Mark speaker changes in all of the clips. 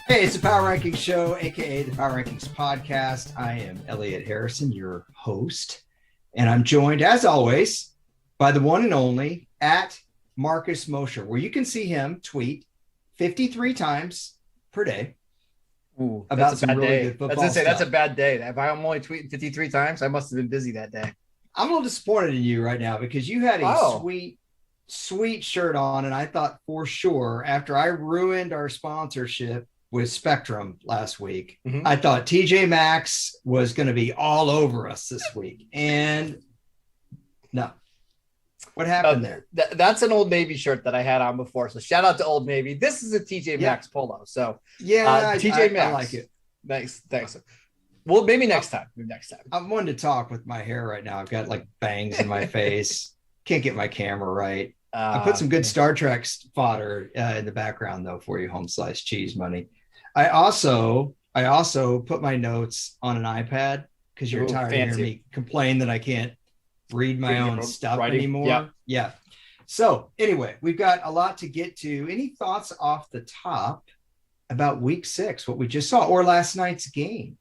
Speaker 1: Hey, it's the Power Rankings Show, aka the Power Rankings Podcast. I am Elliott Harrison, your host, and I'm joined, as always, by the one and only at Marcus Mosher, where you can see him tweet 53 times per day.
Speaker 2: Ooh,
Speaker 1: about some really good football
Speaker 2: I was gonna say
Speaker 1: stuff.
Speaker 2: that's a bad day. If I'm only tweeting 53 times, I must have been busy that day.
Speaker 1: I'm a little disappointed in you right now because you had a sweet shirt on, and I thought for sure after I ruined our sponsorship with Spectrum last week, I thought TJ Maxx was going to be all over us this week. And no. What happened there?
Speaker 2: That's an Old Navy shirt that I had on before. So shout out to Old Navy. This is a TJ Maxx polo. So
Speaker 1: TJ Maxx. I like it.
Speaker 2: Thanks. Well, maybe next time.
Speaker 1: I'm wanting to talk with my hair right now. I've got like bangs in my face. Can't get my camera right. I put some good Star Trek fodder in the background though for you, home slice cheese money. I also put my notes on an iPad because you're tired of hearing me complain that I can't read my own stuff anymore. Yeah. So anyway, we've got a lot to get to. Any thoughts off the top about week 6, what we just saw, or last night's game?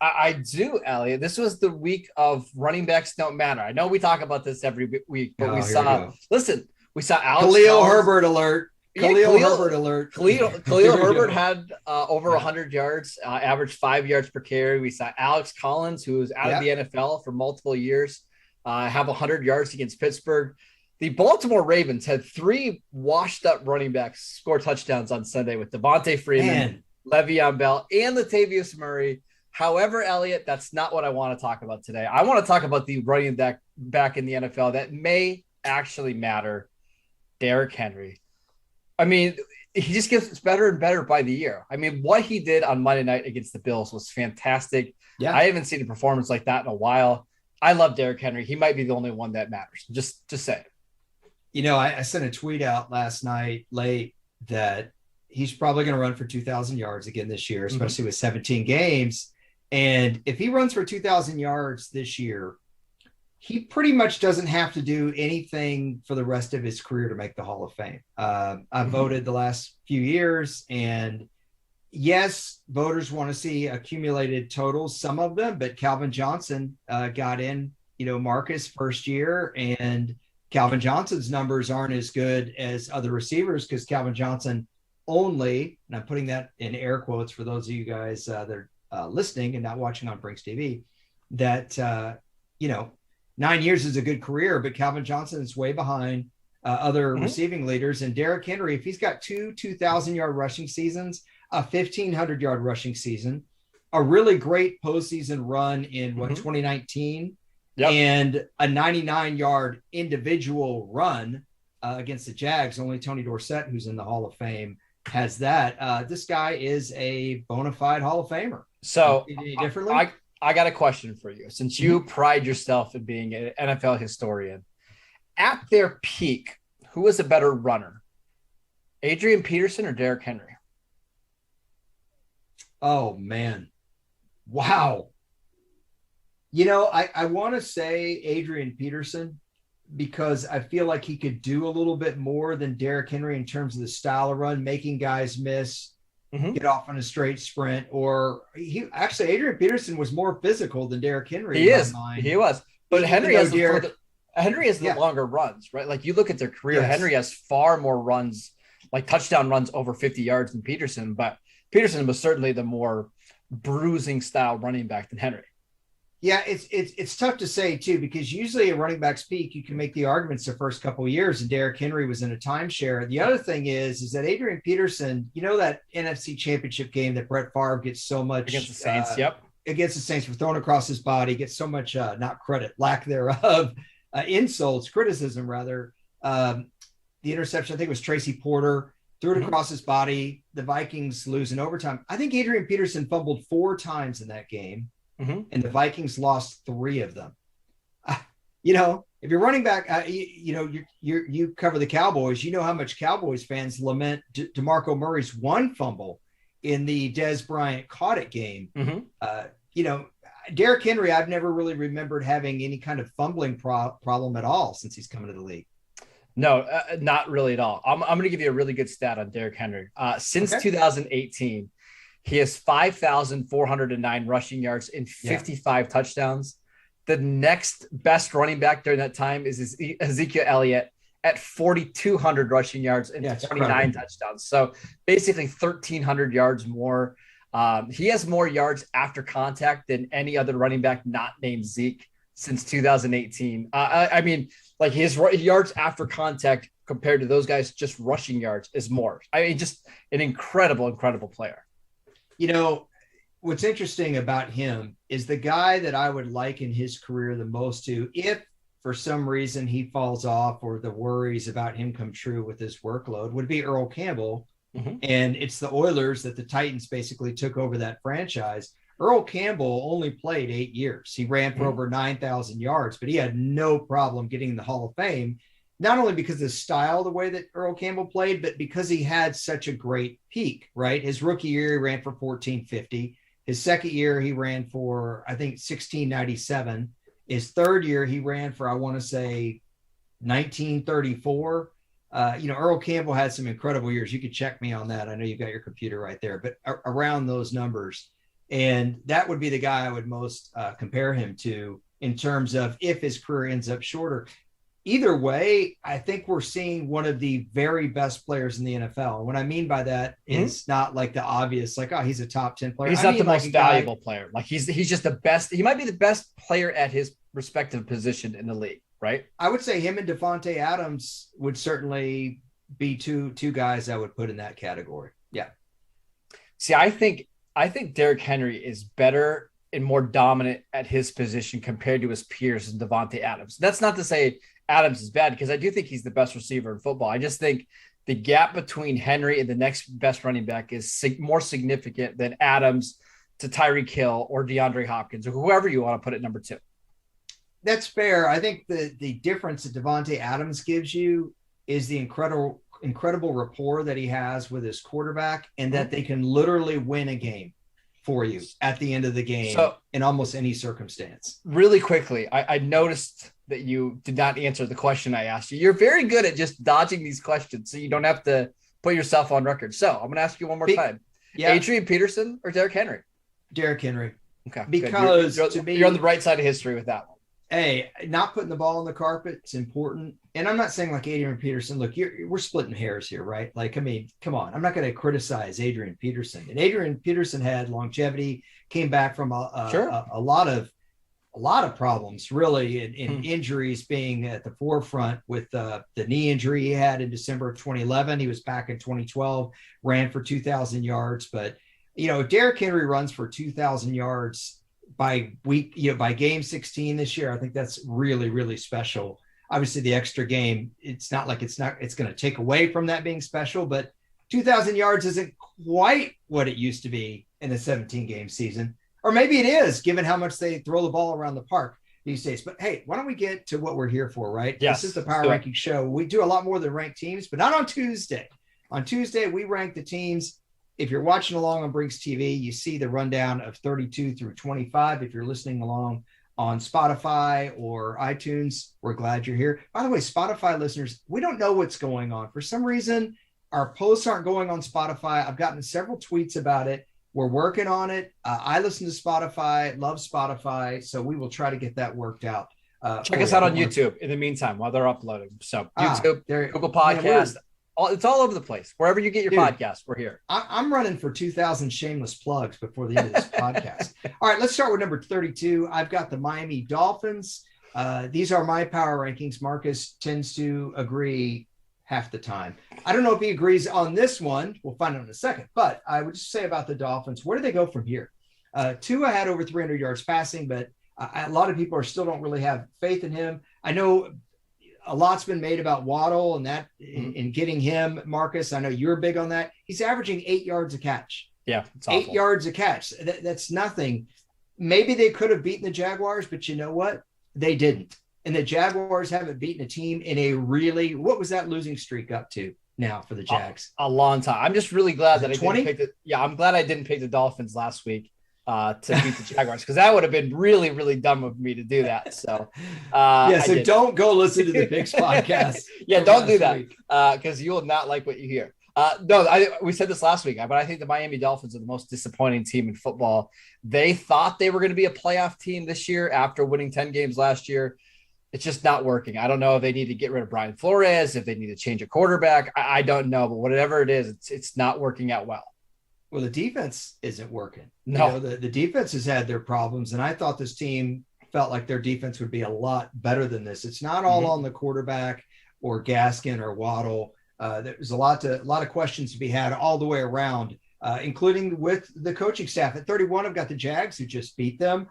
Speaker 2: I do, Elliot. This was the week of running backs don't matter. I know we talk about this every week, but we saw Alex
Speaker 1: Khalil Herbert alert. Khalil Herbert alert.
Speaker 2: Khalil Herbert had over 100 yards, averaged 5 yards per carry. We saw Alex Collins, who was out of the NFL for multiple years, have 100 yards against Pittsburgh. The Baltimore Ravens had 3 washed-up running backs score touchdowns on Sunday with Devontae Freeman, Le'Veon Bell, and Latavius Murray. However, Elliott, that's not what I want to talk about today. I want to talk about the running back in the NFL that may actually matter, Derrick Henry. I mean, he just gets better and better by the year. I mean, what he did on Monday night against the Bills was fantastic. Yeah. I haven't seen a performance like that in a while. I love Derrick Henry. He might be the only one that matters. Just say it.
Speaker 1: You know, I sent a tweet out last night late that he's probably going to run for 2,000 yards again this year, especially with 17 games. And if he runs for 2,000 yards this year, he pretty much doesn't have to do anything for the rest of his career to make the Hall of Fame. I voted the last few years, and yes, voters want to see accumulated totals, some of them, but Calvin Johnson got in, Marcus first year, and Calvin Johnson's numbers aren't as good as other receivers because Calvin Johnson only, and I'm putting that in air quotes for those of you guys that are listening and not watching on Brinks TV, that, 9 years is a good career, but Calvin Johnson is way behind other receiving leaders. And Derrick Henry, if he's got 2,000-yard rushing seasons, a 1,500-yard rushing season, a really great postseason run in 2019, and a 99-yard individual run against the Jags. Only Tony Dorsett, who's in the Hall of Fame, has that. This guy is a bona fide Hall of Famer.
Speaker 2: So
Speaker 1: differently?
Speaker 2: I got a question for you. Since you pride yourself in being an NFL historian, at their peak, who was a better runner, Adrian Peterson or Derrick Henry?
Speaker 1: Oh, man. Wow. I want to say Adrian Peterson because I feel like he could do a little bit more than Derrick Henry in terms of the style of run, making guys miss, get off on a straight sprint, or Adrian Peterson was more physical than Derrick Henry.
Speaker 2: He was, but Henry has the longer runs, right? Like you look at their career, Henry has far more runs, like touchdown runs over 50 yards than Peterson, but Peterson was certainly the more bruising style running back than Henry.
Speaker 1: Yeah, it's tough to say too, because usually at running back's peak, you can make the arguments the first couple of years, and Derrick Henry was in a timeshare. The other thing is that Adrian Peterson, that NFC Championship game that Brett Favre gets so much
Speaker 2: against the Saints,
Speaker 1: against the Saints for throwing across his body, gets so much not credit, lack thereof, insults, criticism rather. The interception, I think it was Tracy Porter, threw it across his body. The Vikings lose in overtime. I think Adrian Peterson fumbled 4 times in that game. And the Vikings lost 3 of them. If you're running back, you cover the Cowboys. You know how much Cowboys fans lament DeMarco Murray's 1 fumble in the Dez Bryant caught it game. Derrick Henry, I've never really remembered having any kind of fumbling problem at all since he's come into the league.
Speaker 2: No, not really at all. I'm going to give you a really good stat on Derrick Henry. Since 2018, He has 5,409 rushing yards and 55 touchdowns. The next best running back during that time is Ezekiel Elliott at 4,200 rushing yards and 29 touchdowns. So basically 1,300 yards more. He has more yards after contact than any other running back not named Zeke since 2018. I mean, like his yards after contact compared to those guys, just rushing yards is more. I mean, just an incredible player.
Speaker 1: You know, what's interesting about him is the guy that I would liken his career the most to, if for some reason he falls off or the worries about him come true with his workload, would be Earl Campbell. Mm-hmm. And it's the Oilers that the Titans basically took over that franchise. Earl Campbell only played 8 years. He ran for over 9,000 yards, but he had no problem getting in the Hall of Fame, not only because of the style, the way that Earl Campbell played, but because he had such a great peak, right? His rookie year, he ran for 1,450. His second year, he ran for, I think, 1,697. His third year, he ran for, I want to say, 1934. Earl Campbell had some incredible years. You could check me on that. I know you've got your computer right there, but around those numbers. And that would be the guy I would most compare him to in terms of if his career ends up shorter. Either way, I think we're seeing one of the very best players in the NFL. And what I mean by that is not like the obvious, like, oh, he's a top 10 player.
Speaker 2: He's not the most valuable player. Like he's just the best. He might be the best player at his respective position in the league, right?
Speaker 1: I would say him and Davante Adams would certainly be two guys I would put in that category. Yeah.
Speaker 2: See, I think Derrick Henry is better and more dominant at his position compared to his peers and Davante Adams. That's not to say Adams is bad, because I do think he's the best receiver in football. I just think the gap between Henry and the next best running back is more significant than Adams to Tyreek Hill or DeAndre Hopkins or whoever you want to put at number 2.
Speaker 1: That's fair. I think the difference that Davante Adams gives you is the incredible rapport that he has with his quarterback, and that they can literally win a game for you at the end of the game in almost any circumstance.
Speaker 2: Really quickly, I noticed that you did not answer the question I asked you. You're very good at just dodging these questions, so you don't have to put yourself on record. So I'm going to ask you one more time. Yeah. Adrian Peterson or Derrick Henry?
Speaker 1: Derrick Henry.
Speaker 2: Okay.
Speaker 1: Because to me,
Speaker 2: you're on the right side of history with that one.
Speaker 1: Hey, not putting the ball on the carpet, it's important. And I'm not saying like Adrian Peterson, look, we're splitting hairs here, right? Like, I mean, come on. I'm not going to criticize Adrian Peterson. And Adrian Peterson had longevity, came back from a lot of problems, really, in injuries being at the forefront with the knee injury he had in December of 2011. He was back in 2012, ran for 2,000 yards. But, if Derrick Henry runs for 2,000 yards by game 16 this year, I think that's really, really special. Obviously the extra game, it's going to take away from that being special, but 2,000 yards isn't quite what it used to be in a 17 game season, or maybe it is given how much they throw the ball around the park these days. But hey, why don't we get to what we're here for, right?
Speaker 2: Yes.
Speaker 1: This is the Power Ranking Show. We do a lot more than rank teams, but not on Tuesday. On Tuesday, we rank the teams. If you're watching along on Brinks TV, you see the rundown of 32 through 25. If you're listening along on Spotify or iTunes, we're glad you're here. By the way, Spotify listeners, we don't know what's going on. For some reason, our posts aren't going on Spotify. I've gotten several tweets about it. We're working on it. I listen to Spotify, love Spotify, so we will try to get that worked out.
Speaker 2: Check us out on YouTube in the meantime while they're uploading. So YouTube, Google Podcasts. It's all over the place. Wherever you get your podcast, we're here.
Speaker 1: I'm running for 2,000 shameless plugs before the end of this podcast. All right, let's start with number 32. I've got the Miami Dolphins. These are my power rankings. Marcus tends to agree half the time. I don't know if he agrees on this one. We'll find out in a second. But I would just say about the Dolphins, where do they go from here? Tua had over 300 yards passing, but a lot of people still don't really have faith in him. I know a lot's been made about Waddle and that in getting him, Marcus. I know you're big on that. He's averaging 8 yards a catch.
Speaker 2: Yeah, it's awful.
Speaker 1: 8 yards a catch. That's nothing. Maybe they could have beaten the Jaguars, but you know what? They didn't. And the Jaguars haven't beaten a team in a really, what was that losing streak up to now for the Jags?
Speaker 2: A long time. I'm just really glad that I didn't pick I'm glad I didn't pick the Dolphins last week to beat the Jaguars, because that would have been really, really dumb of me to do that. So
Speaker 1: don't go listen to the Picks podcast.
Speaker 2: Don't do that because you will not like what you hear. No, we said this last week, but I think the Miami Dolphins are the most disappointing team in football. They thought they were going to be a playoff team this year after winning 10 games last year. It's just not working. I don't know if they need to get rid of Brian Flores, if they need to change a quarterback. I don't know, but whatever it is, it's not working out well.
Speaker 1: Well, the defense isn't working.
Speaker 2: No,
Speaker 1: the defense has had their problems, and I thought this team felt like their defense would be a lot better than this. It's not all on the quarterback or Gaskin or Waddle. There's a lot of questions to be had all the way around, including with the coaching staff. At 31, I've got the Jags who just beat them.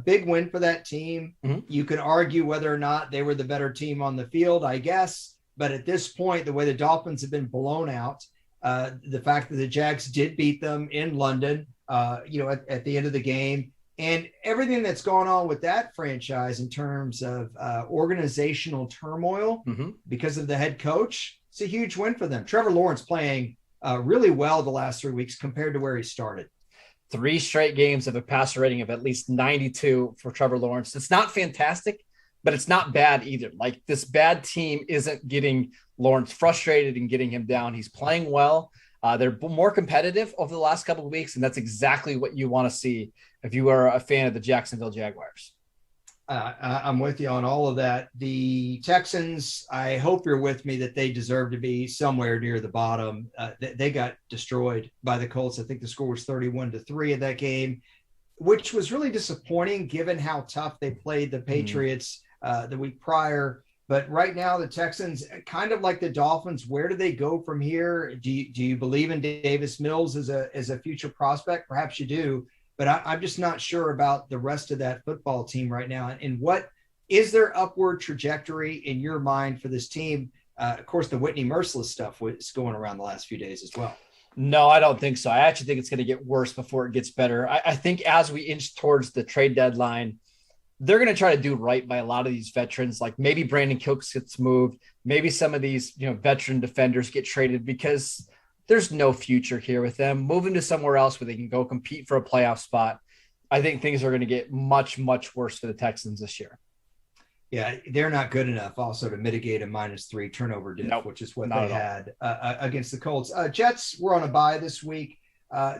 Speaker 1: Big win for that team. You could argue whether or not they were the better team on the field, I guess. But at this point, the way the Dolphins have been blown out, the fact that the Jags did beat them in London, at the end of the game, and everything that's gone on with that franchise in terms of organizational turmoil because of the head coach, it's a huge win for them. Trevor Lawrence playing really well the last 3 weeks compared to where he started.
Speaker 2: 3 straight games of a passer rating of at least 92 for Trevor Lawrence. It's not fantastic, but it's not bad either. Like, this bad team isn't getting Lawrence frustrated and getting him down. He's playing well. They're more competitive over the last couple of weeks, and that's exactly what you want to see if you are a fan of the Jacksonville Jaguars.
Speaker 1: I'm with you on all of that. The Texans, I hope you're with me that they deserve to be somewhere near the bottom. They got destroyed by the Colts. I think the score was 31-3 in that game, which was really disappointing given how tough they played the Patriots the week prior. But right now, the Texans, kind of like the Dolphins, where do they go from here? Do you believe in Davis Mills as a future prospect? Perhaps you do. But I'm just not sure about the rest of that football team right now. And what is their upward trajectory in your mind for this team? Of course, the Whitney Merciless stuff was going around the last few days as well.
Speaker 2: No, I don't think so. I actually think it's going to get worse before it gets better. I think as we inch towards the trade deadline, they're going to try to do right by a lot of these veterans. Like, maybe Brandon Cooks gets moved. Maybe some of these, veteran defenders get traded, because there's no future here with them. Moving to somewhere else where they can go compete for a playoff spot, I think things are going to get much, much worse for the Texans this year.
Speaker 1: Yeah, they're not good enough also to mitigate a -3 turnover diff, which is what they had against the Colts. Jets were on a bye this week.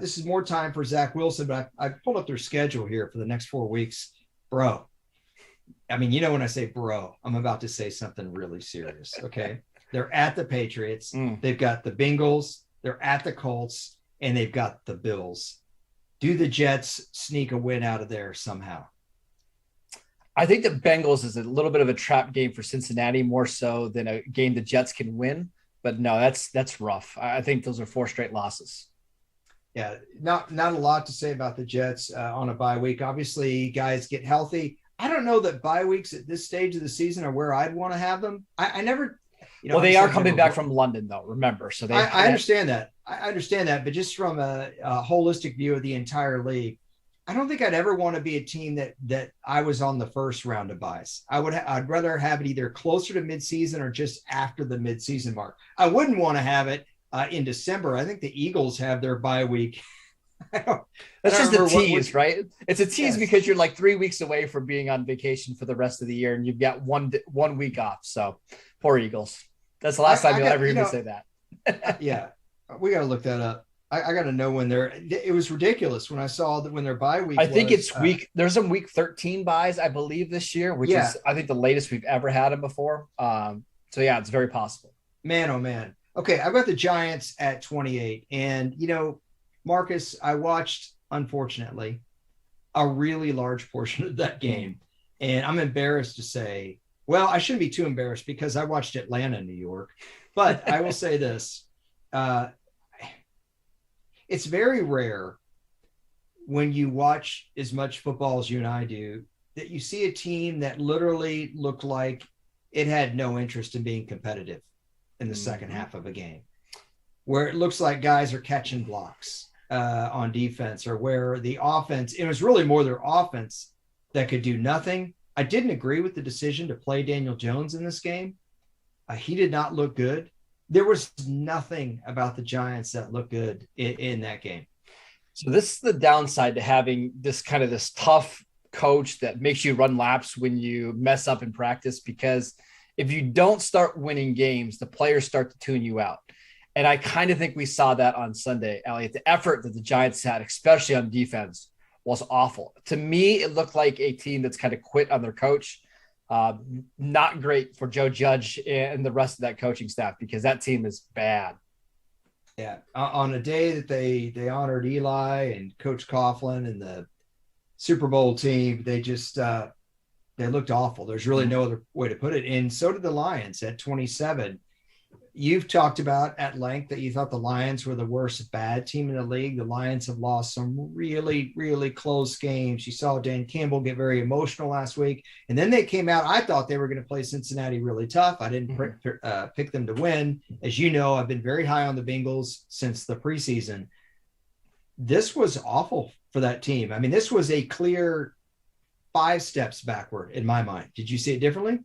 Speaker 1: This is more time for Zach Wilson, but I pulled up their schedule here for the next 4 weeks. Bro, I mean, when I say bro, I'm about to say something really serious, okay? They're at the Patriots. They've got the Bengals. They're at the Colts, and they've got the Bills. Do the Jets sneak a win out of there somehow?
Speaker 2: I think the Bengals is a little bit of a trap game for Cincinnati, more so than a game the Jets can win. But no, that's rough. I think those are 4 straight losses.
Speaker 1: Yeah, not a lot to say about the Jets on a bye week. Obviously, guys get healthy. I don't know that bye weeks at this stage of the season are where I'd want to have them. I never –
Speaker 2: well, they are coming back from London, though, remember. So
Speaker 1: I understand that. I understand that. But just from a holistic view of the entire league, I don't think I'd ever want to be a team that I was on the first round of buys. I'd rather have it either closer to midseason or just after the midseason mark. I wouldn't want to have it in December. I think the Eagles have their bye week.
Speaker 2: That's just a tease, right? It's a tease because you're like 3 weeks away from being on vacation for the rest of the year, and you've got one week off. So poor Eagles. That's the last time you'll ever hear me say that.
Speaker 1: Yeah, we got to look that up. I got to know when it was ridiculous when I saw that when their bye week.
Speaker 2: I think it's there's some week 13 buys, I believe, this year, which is, I think, the latest we've ever had them before. So yeah, it's very possible.
Speaker 1: Man, oh man. Okay, I've got the Giants at 28, and Marcus, I watched, unfortunately, a really large portion of that game, and I'm embarrassed to say. Well, I shouldn't be too embarrassed because I watched Atlanta, New York. But I will say this. It's very rare when you watch as much football as you and I do that you see a team that literally looked like it had no interest in being competitive in the second half of a game, where it looks like guys are catching blocks on defense, or where the offense, it was really more their offense that could do nothing. I didn't agree with the decision to play Daniel Jones in this game. He did not look good. There was nothing about the Giants that looked good in that game.
Speaker 2: So this is the downside to having this tough coach that makes you run laps when you mess up in practice, because if you don't start winning games, the players start to tune you out. And I kind of think we saw that on Sunday, Elliot. The effort that the Giants had, especially on defense, was awful. To me, it looked like a team that's kind of quit on their coach. Not great for Joe Judge and the rest of that coaching staff, because that team is bad.
Speaker 1: Yeah. On a day that they honored Eli and Coach Coughlin and the Super Bowl team, they just they looked awful. There's really no other way to put it. And so did the Lions at 27. You've talked about at length that you thought the Lions were the worst bad team in the league. The Lions have lost some really, really close games. You saw Dan Campbell get very emotional last week. And then they came out. I thought they were going to play Cincinnati really tough. I didn't pick them to win. As you know, I've been very high on the Bengals since the preseason. This was awful for that team. I mean, this was a clear 5 steps backward in my mind. Did you see it differently?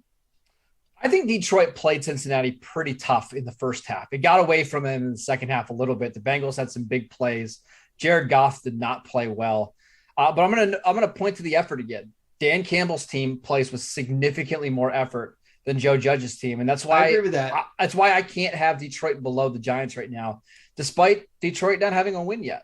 Speaker 2: I think Detroit played Cincinnati pretty tough in the first half. It got away from them in the second half a little bit. The Bengals had some big plays. Jared Goff did not play well. But I'm gonna point to the effort again. Dan Campbell's team plays with significantly more effort than Joe Judge's team, and that's why
Speaker 1: I agree with that.
Speaker 2: That's why I can't have Detroit below the Giants right now, despite Detroit not having a win yet.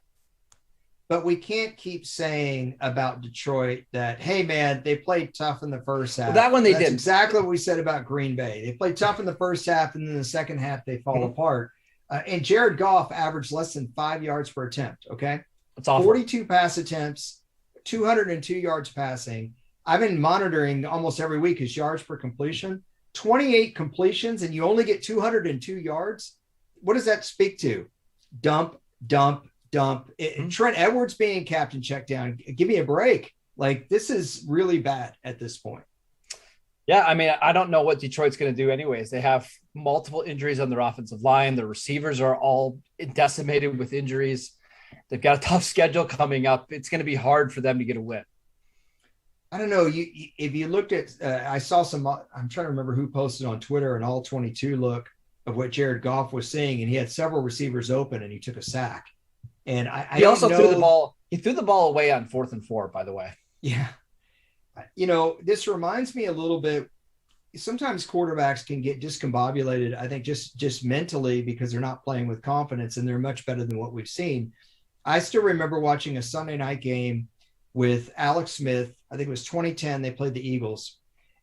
Speaker 1: But we can't keep saying about Detroit that, hey, man, they played tough in the first half.
Speaker 2: Well, that one they did.
Speaker 1: Exactly what we said about Green Bay. They played tough in the first half, and then the second half they fall apart. And Jared Goff averaged less than 5 yards per attempt, okay?
Speaker 2: That's awful.
Speaker 1: 42 pass attempts, 202 yards passing. I've been monitoring almost every week his yards per completion. 28 completions, and you only get 202 yards. What does that speak to? Dump. Trent Edwards being captain check down. Give me a break. Like, this is really bad at this point.
Speaker 2: Yeah, I mean, I don't know what Detroit's going to do anyways. They have multiple injuries on their offensive line. Their receivers are all decimated with injuries. They've got a tough schedule coming up. It's going to be hard for them to get a win.
Speaker 1: I don't know. If you looked at, I saw some, I'm trying to remember who posted on Twitter an all 22 look of what Jared Goff was seeing, and he had several receivers open and he took a sack. And he also
Speaker 2: threw the ball. He threw the ball away on 4th and 4, by the way.
Speaker 1: Yeah. This reminds me a little bit. Sometimes quarterbacks can get discombobulated, I think, just mentally, because they're not playing with confidence, and they're much better than what we've seen. I still remember watching a Sunday night game with Alex Smith. I think it was 2010. They played the Eagles,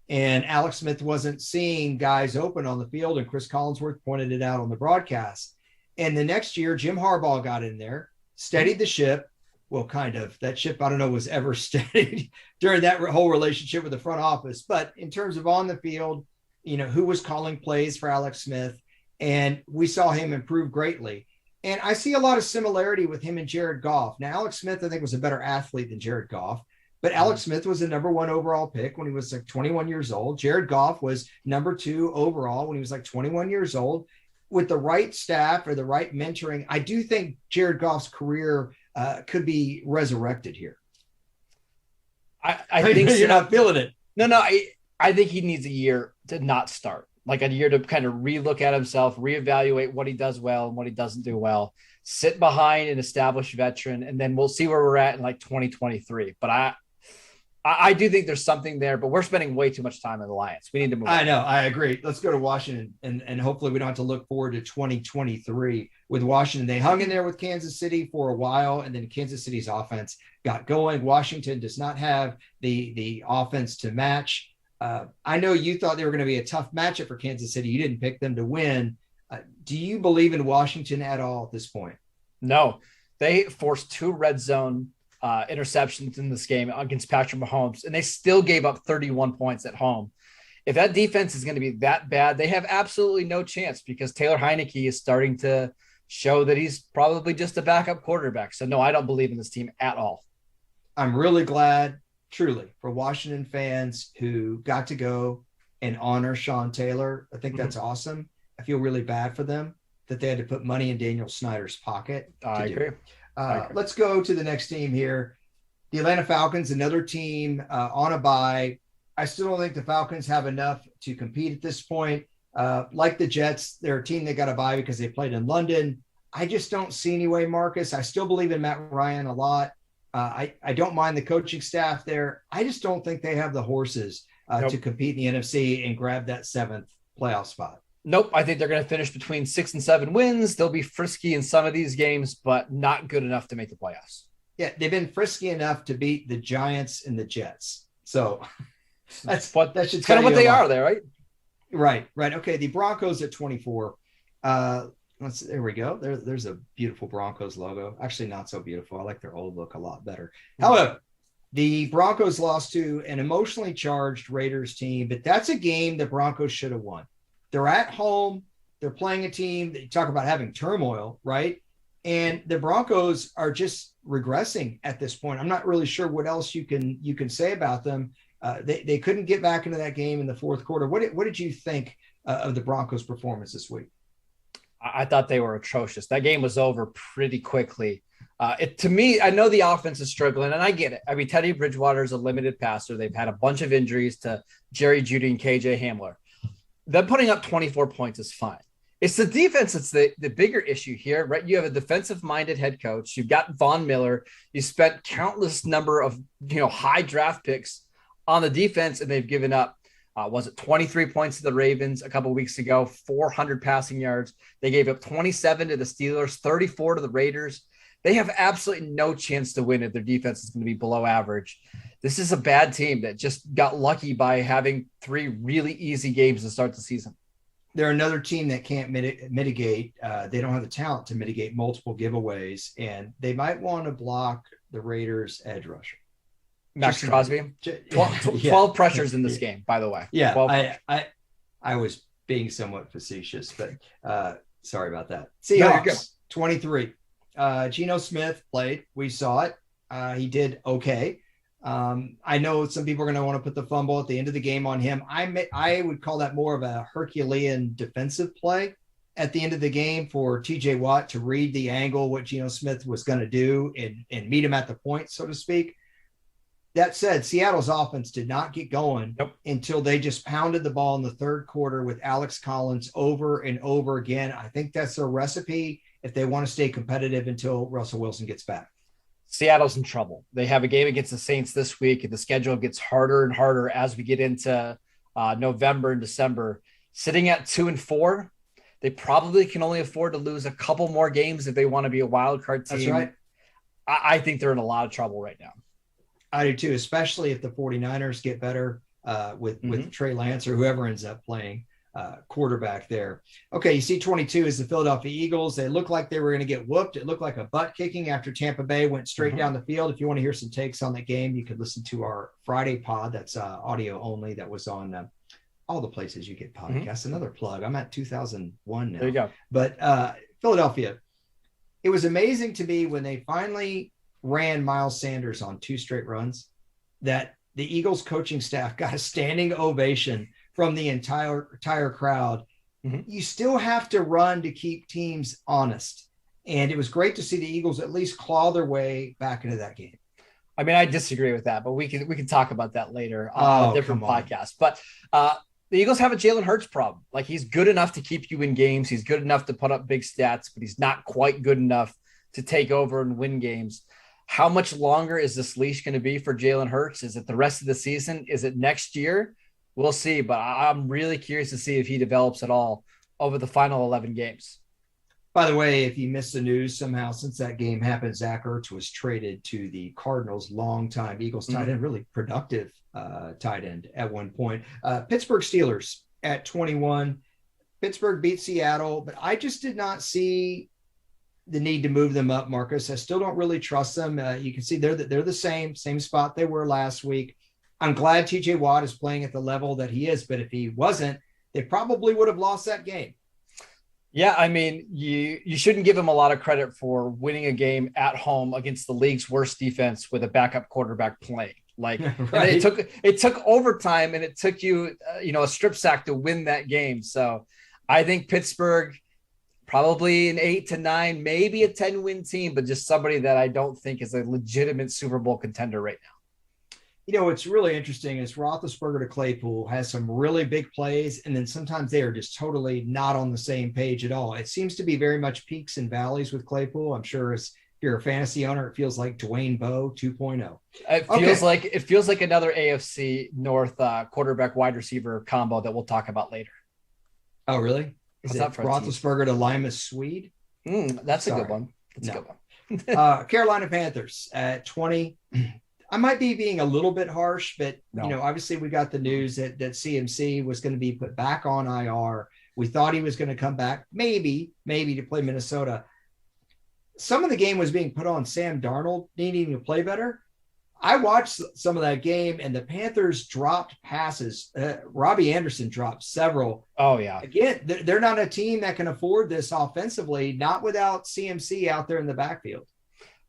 Speaker 1: and Alex Smith wasn't seeing guys open on the field, and Chris Collinsworth pointed it out on the broadcast. And the next year, Jim Harbaugh got in there, steadied the ship. Well, kind of. That ship, I don't know, was ever steadied during that whole relationship with the front office. But in terms of on the field, who was calling plays for Alex Smith, and we saw him improve greatly. And I see a lot of similarity with him and Jared Goff. Now, Alex Smith, I think, was a better athlete than Jared Goff, but Alex Smith was the number 1 overall pick when he was like 21 years old. Jared Goff was number 2 overall when he was like 21 years old. With the right staff or the right mentoring, I do think Jared Goff's career could be resurrected here.
Speaker 2: I think
Speaker 1: you're not feeling it.
Speaker 2: No, I think he needs a year to not start, like a year to kind of relook at himself, reevaluate what he does well and what he doesn't do well, sit behind an established veteran, and then we'll see where we're at in like 2023. But I do think there's something there, but we're spending way too much time in the Lions. We need to move on.
Speaker 1: I know. I agree. Let's go to Washington, and hopefully we don't have to look forward to 2023 with Washington. They hung in there with Kansas City for a while, and then Kansas City's offense got going. Washington does not have the offense to match. I know you thought they were going to be a tough matchup for Kansas City. You didn't pick them to win. Do you believe in Washington at all at this point?
Speaker 2: No. They forced 2 red zone interceptions in this game against Patrick Mahomes, and they still gave up 31 points at home. If that defense is going to be that bad, they have absolutely no chance, because Taylor Heineke is starting to show that he's probably just a backup quarterback. So no, I don't believe in this team at all.
Speaker 1: I'm really glad, truly, for Washington fans who got to go and honor Sean Taylor. I think that's awesome. I feel really bad for them that they had to put money in Daniel Snyder's pocket.
Speaker 2: I agree.
Speaker 1: Let's go to the next team here. The Atlanta Falcons, another team on a bye. I still don't think the Falcons have enough to compete at this point. Like the Jets, they're a team that got a bye because they played in London. I just don't see any way, Marcus. I still believe in Matt Ryan a lot. I don't mind the coaching staff there. I just don't think they have the horses to compete in the NFC and grab that 7th playoff spot.
Speaker 2: Nope. I think they're going to finish between 6 and 7 wins. They'll be frisky in some of these games, but not good enough to make the playoffs.
Speaker 1: Yeah, they've been frisky enough to beat the Giants and the Jets. So
Speaker 2: that's
Speaker 1: kind
Speaker 2: of what they are there,
Speaker 1: right? Right. Okay. The Broncos at 24. There we go. There's a beautiful Broncos logo. Actually, not so beautiful. I like their old look a lot better. However, the Broncos lost to an emotionally charged Raiders team, but that's a game the Broncos should have won. They're at home. They're playing a team that you talk about having turmoil, right? And the Broncos are just regressing at this point. I'm not really sure what else you can say about them. They couldn't get back into that game in the fourth quarter. What did you think of the Broncos' performance this week?
Speaker 2: I thought they were atrocious. That game was over pretty quickly. To me, I know the offense is struggling, and I get it. I mean, Teddy Bridgewater is a limited passer. They've had a bunch of injuries to Jerry Jeudy and KJ Hamler. Them putting up 24 points is fine. It's the defense that's the bigger issue here, right? You have a defensive-minded head coach. You've got Von Miller. You spent countless number of high draft picks on the defense, and they've given up. Was it 23 points to the Ravens a couple of weeks ago, 400 passing yards. They gave up 27 to the Steelers, 34 to the Raiders. They have absolutely no chance to win if their defense is going to be below average. This is a bad team that just got lucky by having 3 really easy games to start the season.
Speaker 1: They're another team that can't mitigate. They don't have the talent to mitigate multiple giveaways, and they might want to block the Raiders' edge rusher.
Speaker 2: Max Crosby, 12 pressures in this game, by the way.
Speaker 1: Yeah, I was being somewhat facetious, but sorry about that. Seahawks, 23. Geno Smith played. We saw it. He did okay. I know some people are going to want to put the fumble at the end of the game on him. I would call that more of a Herculean defensive play at the end of the game for TJ Watt to read the angle, what Geno Smith was going to do and meet him at the point, so to speak. That said, Seattle's offense did not get going until they just pounded the ball in the third quarter with Alex Collins over and over again. I think that's their recipe if they want to stay competitive until Russell Wilson gets back.
Speaker 2: Seattle's in trouble. They have a game against the Saints this week, and the schedule gets harder and harder as we get into November and December. Sitting at 2-4, they probably can only afford to lose a couple more games if they want to be a wild card team.
Speaker 1: That's right.
Speaker 2: I think they're in a lot of trouble right now.
Speaker 1: I do too, especially if the 49ers get better with Trey Lance or whoever ends up playing quarterback there. Okay, you see 22 is the Philadelphia Eagles. They looked like they were going to get whooped. It looked like a butt kicking after Tampa Bay went straight down the field. If you want to hear some takes on that game, you could listen to our Friday pod. That's audio only. That was on all the places you get podcasts. Another plug. I'm at 2001 now.
Speaker 2: There you go.
Speaker 1: But Philadelphia, it was amazing to me when they finally ran Miles Sanders on 2 straight runs that the Eagles coaching staff got a standing ovation from the entire crowd. You still have to run to keep teams honest. And it was great to see the Eagles at least claw their way back into that game.
Speaker 2: I mean, I disagree with that, but we can talk about that later on a different podcast. But the Eagles have a Jalen Hurts problem. Like, he's good enough to keep you in games. He's good enough to put up big stats, but he's not quite good enough to take over and win games. How much longer is this leash going to be for Jalen Hurts? Is it the rest of the season? Is it next year? We'll see, but I'm really curious to see if he develops at all over the final 11 games.
Speaker 1: By the way, if you missed the news somehow, since that game happened, Zach Ertz was traded to the Cardinals, longtime Eagles tight end, really productive tight end at one point. Pittsburgh Steelers at 21. Pittsburgh beat Seattle, but I just did not see the need to move them up, Marcus. I still don't really trust them. You can see they're the same spot they were last week. I'm glad TJ Watt is playing at the level that he is, but if he wasn't, they probably would have lost that game.
Speaker 2: Yeah, I mean, you shouldn't give him a lot of credit for winning a game at home against the league's worst defense with a backup quarterback playing. Like, right. And it took overtime, and it took you a strip sack to win that game. So I think Pittsburgh, probably an 8-9, maybe a 10-win team, but just somebody that I don't think is a legitimate Super Bowl contender right now.
Speaker 1: What's really interesting is Roethlisberger to Claypool has some really big plays, and then sometimes they are just totally not on the same page at all. It seems to be very much peaks and valleys with Claypool. I'm sure if you're a fantasy owner, it feels like Dwayne Bowe 2.0.
Speaker 2: It feels like another AFC North quarterback wide receiver combo that we'll talk about later.
Speaker 1: Oh, really? Is
Speaker 2: What's
Speaker 1: it Roethlisberger to Lima Swede?
Speaker 2: That's a good one. That's a good
Speaker 1: one. Carolina Panthers at 20. I might be being a little bit harsh, but obviously we got the news that CMC was going to be put back on IR. We thought he was going to come back, maybe to play Minnesota. Some of the game was being put on Sam Darnold needing to play better. I watched some of that game, and the Panthers dropped passes. Robbie Anderson dropped several.
Speaker 2: Oh, yeah.
Speaker 1: Again, they're not a team that can afford this offensively, not without CMC out there in the backfield.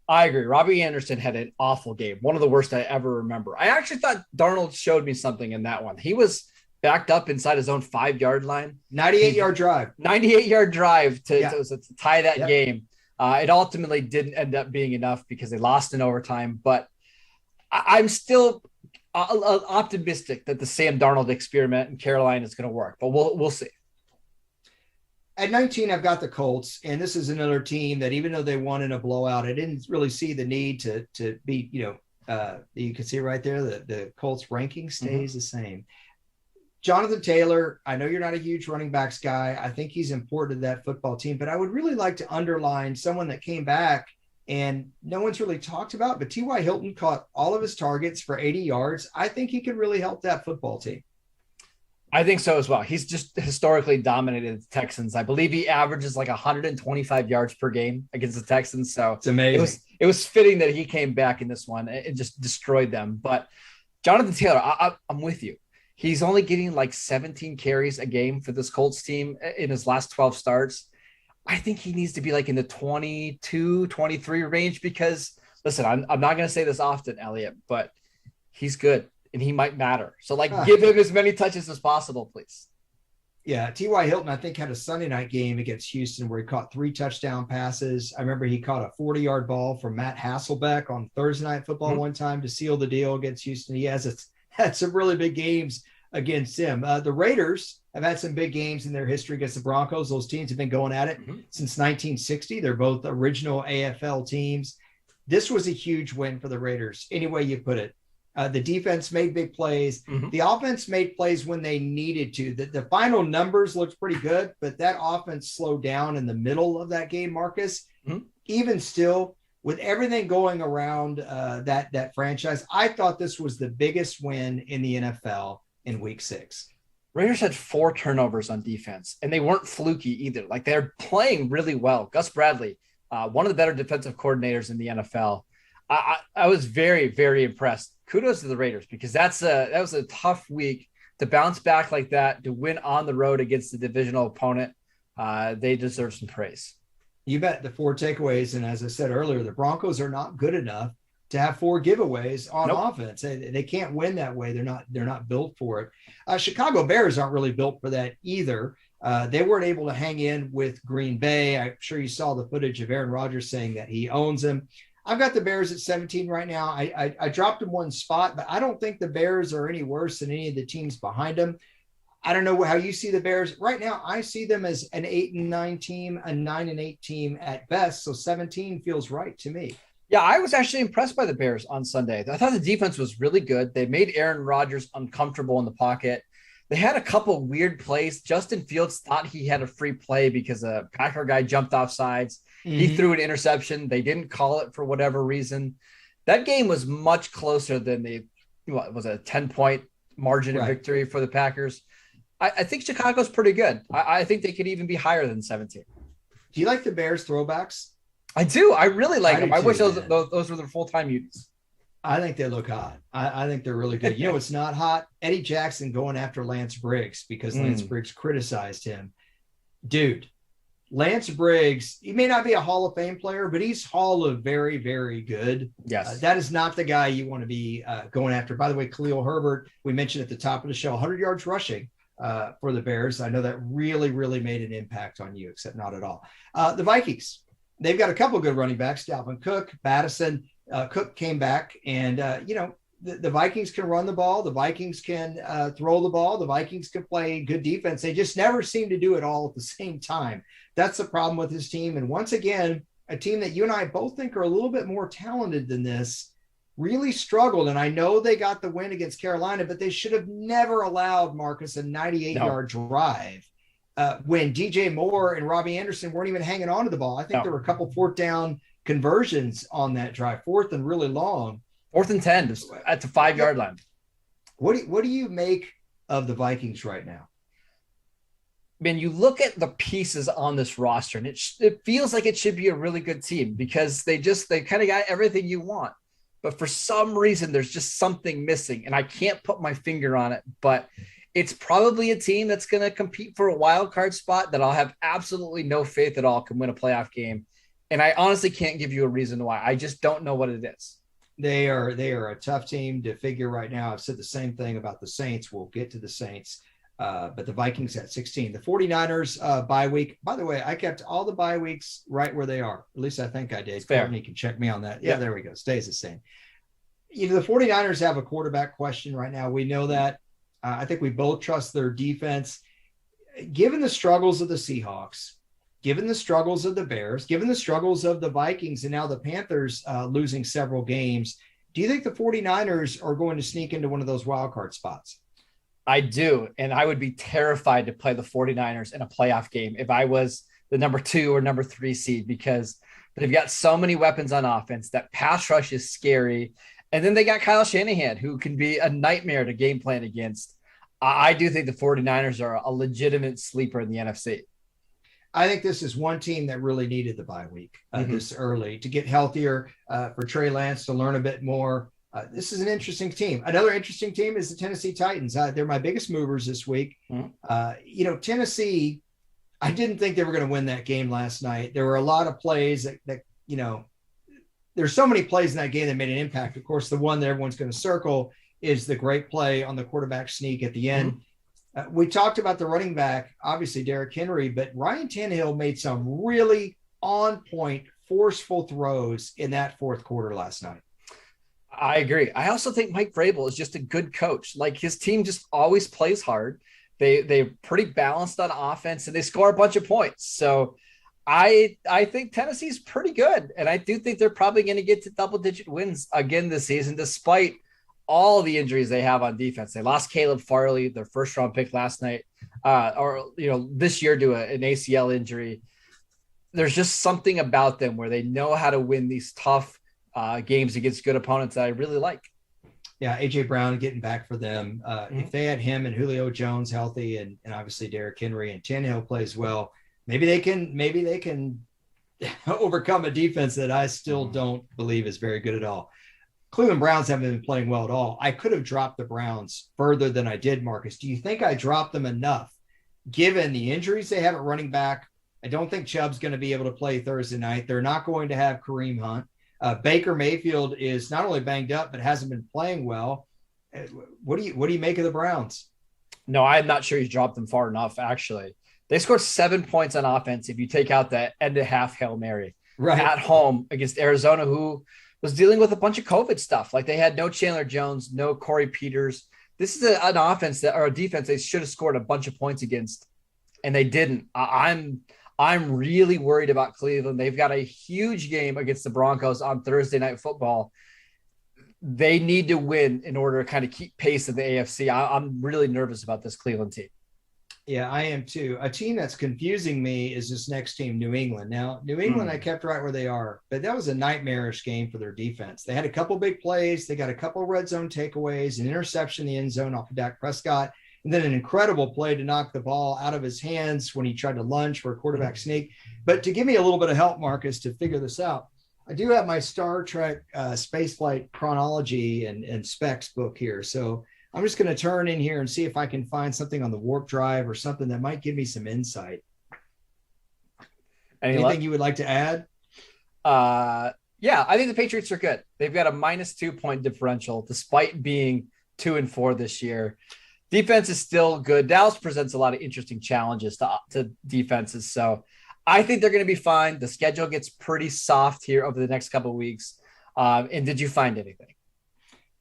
Speaker 2: I agree. Robbie Anderson had an awful game. One of the worst I ever remember. I actually thought Darnold showed me something in that one. He was backed up inside his own 5-yard line.
Speaker 1: 98-yard drive.
Speaker 2: 98-yard drive to tie that game. It ultimately didn't end up being enough because they lost in overtime. But I'm still optimistic that the Sam Darnold experiment in Carolina is going to work. But we'll see.
Speaker 1: At 19, I've got the Colts, and this is another team that even though they won in a blowout, I didn't really see the need to be, you can see right there the Colts ranking stays the same. Jonathan Taylor, I know you're not a huge running backs guy. I think he's important to that football team, but I would really like to underline someone that came back and no one's really talked about, but T.Y. Hilton caught all of his targets for 80 yards. I think he could really help that football team.
Speaker 2: I think so as well. He's just historically dominated the Texans. I believe he averages like 125 yards per game against the Texans. So
Speaker 1: it's amazing.
Speaker 2: It was fitting that he came back in this one and just destroyed them. But Jonathan Taylor, I'm with you. He's only getting like 17 carries a game for this Colts team in his last 12 starts. I think he needs to be like in the 22, 23 range because, listen, I'm not going to say this often, Elliott, but he's good. And he might matter. So, give him as many touches as possible, please.
Speaker 1: Yeah, T.Y. Hilton, I think, had a Sunday night game against Houston where he caught 3 touchdown passes. I remember he caught a 40-yard ball from Matt Hasselbeck on Thursday Night Football one time to seal the deal against Houston. He has had some really big games against him. The Raiders have had some big games in their history against the Broncos. Those teams have been going at it since 1960. They're both original AFL teams. This was a huge win for the Raiders, any way you put it. The defense made big plays. The offense made plays when they needed to. The final numbers looked pretty good, but that offense slowed down in the middle of that game, Marcus. Even still, with everything going around that franchise, I thought this was the biggest win in the NFL in week 6.
Speaker 2: Raiders had 4 turnovers on defense, and they weren't fluky either. Like, they're playing really well. Gus Bradley, one of the better defensive coordinators in the NFL. I was very, very impressed. Kudos to the Raiders because that was a tough week to bounce back like that, to win on the road against the divisional opponent. They deserve some praise.
Speaker 1: You bet. The 4 takeaways. And as I said earlier, the Broncos are not good enough to have 4 giveaways on offense. They can't win that way. They're not built for it. Chicago Bears aren't really built for that either. They weren't able to hang in with Green Bay. I'm sure you saw the footage of Aaron Rodgers saying that he owns them. I've got the Bears at 17 right now. I dropped them 1 spot, but I don't think the Bears are any worse than any of the teams behind them. I don't know how you see the Bears. Right now, I see them as an 8-9 team, a 9-8 team at best. So 17 feels right to me.
Speaker 2: Yeah, I was actually impressed by the Bears on Sunday. I thought the defense was really good. They made Aaron Rodgers uncomfortable in the pocket. They had a couple weird plays. Justin Fields thought he had a free play because a Packer guy jumped off sides. He threw an interception. They didn't call it for whatever reason. That game was much closer than a 10-point margin of victory for the Packers. I think Chicago's pretty good. I think they could even be higher than 17.
Speaker 1: Do you like the Bears throwbacks?
Speaker 2: I do. I really like them. I wish those were their full-time unis.
Speaker 1: I think they look hot. I think they're really good. You know, it's not hot. Eddie Jackson going after Lance Briggs because Lance Briggs criticized him. Dude, Lance Briggs, he may not be a Hall of Fame player, but he's Hall of very, very good.
Speaker 2: Yes.
Speaker 1: That is not the guy you want to be going after. By the way, Khalil Herbert, we mentioned at the top of the show, 100 yards rushing for the Bears. I know that really, really made an impact on you, except not at all. The Vikings, they've got a couple of good running backs, Dalvin Cook, Madison. Cook came back, and, the Vikings can run the ball. The Vikings can throw the ball. The Vikings can play good defense. They just never seem to do it all at the same time. That's the problem with this team. And once again, a team that you and I both think are a little bit more talented than this really struggled. And I know they got the win against Carolina, but they should have never allowed Marcus a 98-yard drive. when DJ Moore and Robbie Anderson weren't even hanging on to the ball. I think there were a couple fourth down conversions on that drive, fourth and really long.
Speaker 2: 4th and 10 at the 5-yard line.
Speaker 1: What do you make of the Vikings right now?
Speaker 2: Man, you look at the pieces on this roster, and it feels like it should be a really good team because they kind of got everything you want. But for some reason, there's just something missing, and I can't put my finger on it. But it's probably a team that's going to compete for a wild card spot that I'll have absolutely no faith at all can win a playoff game. And I honestly can't give you a reason why. I just don't know what it is.
Speaker 1: They are a tough team to figure right now. I've said the same thing about the Saints. We'll get to the Saints. But the Vikings at 16. The 49ers bye week. By the way, I kept all the bye weeks right where they are. At least I think I did. Courtney can check me on that. Yeah, there we go. Stays the same. The 49ers have a quarterback question right now. We know that. I think we both trust their defense. Given the struggles of the Seahawks, given the struggles of the Bears, given the struggles of the Vikings, and now the Panthers losing several games, do you think the 49ers are going to sneak into one of those wild card spots?
Speaker 2: I do, and I would be terrified to play the 49ers in a playoff game if I was the number 2 or number 3 seed because they've got so many weapons on offense. That pass rush is scary. And then they got Kyle Shanahan, who can be a nightmare to game plan against. I do think the 49ers are a legitimate sleeper in the NFC.
Speaker 1: I think this is one team that really needed the bye week this early to get healthier, for Trey Lance to learn a bit more. This is an interesting team. Another interesting team is the Tennessee Titans. They're my biggest movers this week. Tennessee, I didn't think they were going to win that game last night. There were a lot of plays that there's so many plays in that game that made an impact. Of course, the one that everyone's going to circle is the great play on the quarterback sneak at the end. We talked about the running back, obviously Derrick Henry, but Ryan Tannehill made some really on-point, forceful throws in that fourth quarter last night.
Speaker 2: I agree. I also think Mike Vrabel is just a good coach. Like his team just always plays hard. They're pretty balanced on offense and they score a bunch of points. So I think Tennessee's pretty good. And I do think they're probably going to get to double-digit wins again this season, despite all the injuries they have on defense. They lost Caleb Farley, their first-round pick last night, this year to an ACL injury. There's just something about them where they know how to win these tough games against good opponents that I really like.
Speaker 1: Yeah, A.J. Brown getting back for them. If they had him and Julio Jones healthy and obviously Derrick Henry and Tannehill plays well, maybe they can overcome a defense that I still don't believe is very good at all. Cleveland Browns haven't been playing well at all. I could have dropped the Browns further than I did, Marcus. Do you think I dropped them enough given the injuries they have at running back? I don't think Chubb's going to be able to play Thursday night. They're not going to have Kareem Hunt. Baker Mayfield is not only banged up, but hasn't been playing well. What do you make of the Browns?
Speaker 2: No, I'm not sure you dropped them far enough, actually. They scored 7 points on offense if you take out that end of half Hail Mary at home against Arizona, who was dealing with a bunch of COVID stuff. Like they had no Chandler Jones, no Corey Peters. This is an offense or a defense they should have scored a bunch of points against, and they didn't. I'm really worried about Cleveland. They've got a huge game against the Broncos on Thursday Night Football. They need to win in order to kind of keep pace in the AFC. I'm really nervous about this Cleveland team.
Speaker 1: Yeah, I am too. A team that's confusing me is this next team, New England. Now, New England, I kept right where they are, but that was a nightmarish game for their defense. They had a couple big plays. They got a couple red zone takeaways, an interception in the end zone off of Dak Prescott, and then an incredible play to knock the ball out of his hands when he tried to lunge for a quarterback sneak. But to give me a little bit of help, Marcus, to figure this out, I do have my Star Trek spaceflight chronology and specs book here. So I'm just going to turn in here and see if I can find something on the warp drive or something that might give me some insight. Anything you would like to add?
Speaker 2: Yeah, I think the Patriots are good. They've got a -2 point differential despite being 2-4 this year. Defense is still good. Dallas presents a lot of interesting challenges to defenses. So I think they're going to be fine. The schedule gets pretty soft here over the next couple of weeks. And did you find anything?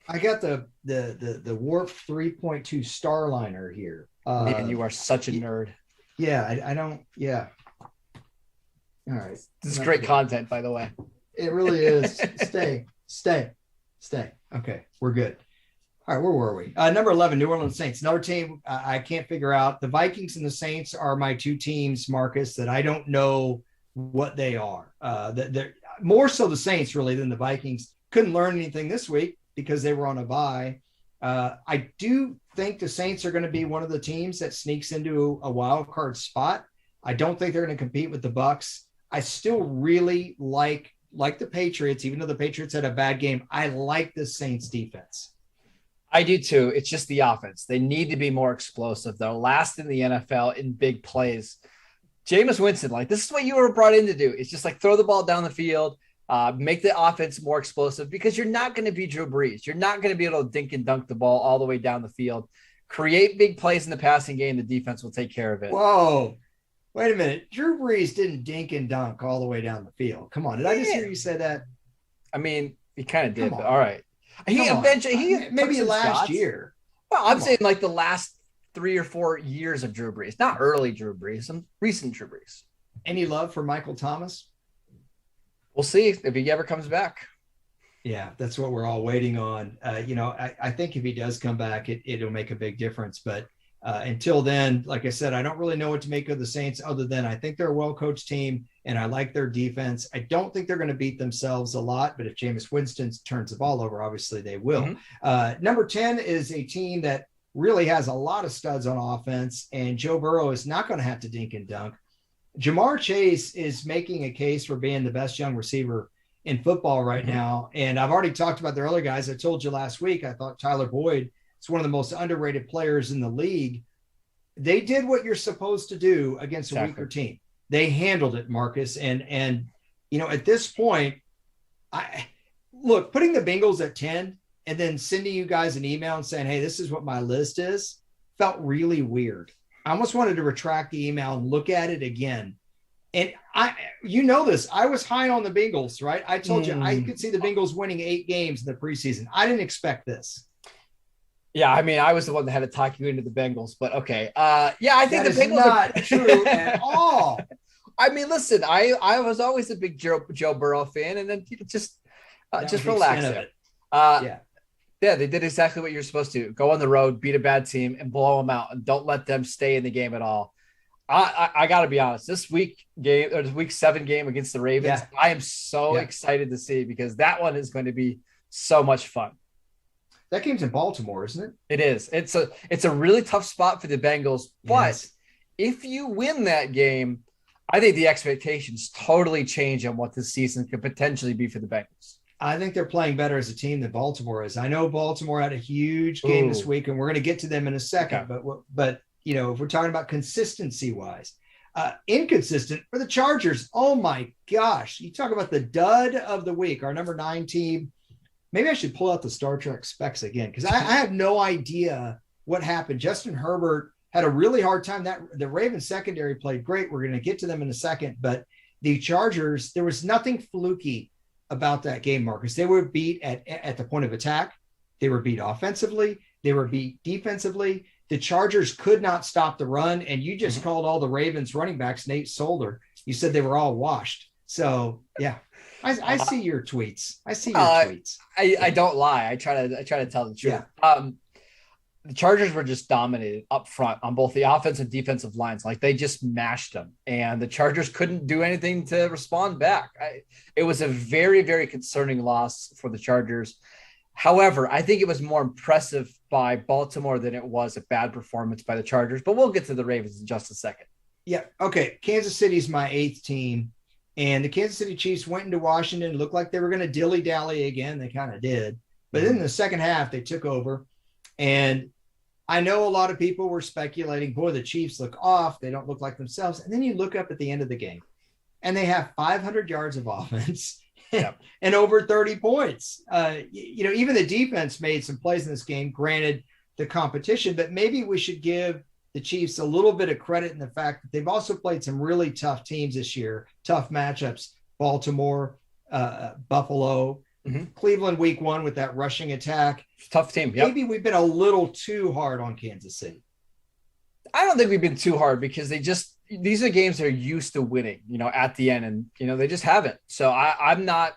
Speaker 1: I got the Warp 3.2 Starliner here.
Speaker 2: Man, you are such a nerd.
Speaker 1: Yeah, I don't. Yeah. All right.
Speaker 2: This is great content, by the way.
Speaker 1: It really is. Stay. Okay, we're good. All right, where were we? Number 11, New Orleans Saints. Another team I can't figure out. The Vikings and the Saints are my two teams, Marcus, that I don't know what they are. They're more so the Saints, really, than the Vikings. Couldn't learn anything this week because they were on a bye. I do think the Saints are going to be one of the teams that sneaks into a wild card spot. I don't think they're going to compete with the Bucks. I still really like the Patriots, even though the Patriots had a bad game. I like the Saints defense.
Speaker 2: I do too. It's just the offense. They need to be more explosive. They're last in the NFL in big plays. Jameis Winston, like, this is what you were brought in to do. It's just like throw the ball down the field, make the offense more explosive, because you're not going to be Drew Brees. You're not going to be able to dink and dunk the ball all the way down the field. Create big plays in the passing game. The defense will take care of it.
Speaker 1: Whoa. Wait a minute. Drew Brees didn't dink and dunk all the way down the field. Come on. Did I just hear you say that?
Speaker 2: I mean, he kind of did, but all right. He
Speaker 1: maybe last year.
Speaker 2: Well, I'm saying like the last 3 or 4 years of Drew Brees, not early Drew Brees, some recent Drew Brees.
Speaker 1: Any love for Michael Thomas?
Speaker 2: We'll see if he ever comes back.
Speaker 1: Yeah, that's what we're all waiting on. I think if he does come back, it'll make a big difference. But until then, like I said, I don't really know what to make of the Saints other than I think they're a well-coached team and I like their defense. I don't think they're going to beat themselves a lot, but if Jameis Winston turns the ball over, obviously they will. Mm-hmm. Number 10 is a team that really has a lot of studs on offense, and Joe Burrow is not going to have to dink and dunk. Jamar Chase is making a case for being the best young receiver in football right now. And I've already talked about the other guys. I told you last week, I thought Tyler Boyd is one of the most underrated players in the league. They did what you're supposed to do against a weaker team. They handled it, Marcus. And at this point, putting the Bengals at 10 and then sending you guys an email and saying, hey, this is what my list is, felt really weird. I almost wanted to retract the email and look at it again. And this, I was high on the Bengals, right? I told you I could see the Bengals winning 8 games in the preseason. I didn't expect this.
Speaker 2: Yeah, I mean, I was the one that had to talk you into the Bengals, but okay. I think
Speaker 1: that
Speaker 2: the Bengals
Speaker 1: is not true at all.
Speaker 2: I mean, listen, I was always a big Joe Burrow fan, and then just relax there. Yeah, they did exactly what you're supposed to. Go on the road, beat a bad team, and blow them out, and don't let them stay in the game at all. I got to be honest. This week 7 game against the Ravens, I am so excited to see, because that one is going to be so much fun.
Speaker 1: That game's in Baltimore, isn't it?
Speaker 2: It is. It's a really tough spot for the Bengals, but if you win that game, I think the expectations totally change on what this season could potentially be for the Bengals.
Speaker 1: I think they're playing better as a team than Baltimore is. I know Baltimore had a huge game this week, and we're going to get to them in a second. Okay. But if we're talking about consistency wise, inconsistent for the Chargers. Oh my gosh. You talk about the dud of the week, our number 9 team. Maybe I should pull out the Star Trek specs again, because I have no idea what happened. Justin Herbert had a really hard time. The Ravens secondary played great. We're going to get to them in a second, but the Chargers, there was nothing fluky about that game, Marcus. They were beat at the point of attack. They were beat offensively. They were beat defensively. The Chargers could not stop the run, and you just called all the Ravens running backs Nate Solder. You said they were all washed. So, yeah. I see your tweets. Tweets.
Speaker 2: I don't lie. I try to tell the truth. Yeah. The Chargers were just dominated up front on both the offensive and defensive lines. Like, they just mashed them, and the Chargers couldn't do anything to respond back. It was a very, very concerning loss for the Chargers. However, I think it was more impressive by Baltimore than it was a bad performance by the Chargers. But we'll get to the Ravens in just a second.
Speaker 1: Yeah. Okay. Kansas City's my 8th team. And the Kansas City Chiefs went into Washington, looked like they were going to dilly-dally again. They kind of did. But then in the second half, they took over. And I know a lot of people were speculating, boy, the Chiefs look off. They don't look like themselves. And then you look up at the end of the game, and they have 500 yards of offense and over 30 points. Even the defense made some plays in this game, granted the competition, but maybe we should give the Chiefs a little bit of credit in the fact that they've also played some really tough teams this year, tough matchups, Baltimore, Buffalo, Cleveland week 1 with that rushing attack.
Speaker 2: Tough team. Yep.
Speaker 1: Maybe we've been a little too hard on Kansas City.
Speaker 2: I don't think we've been too hard, because these are games they're used to winning, at the end, and, they just haven't. So I'm not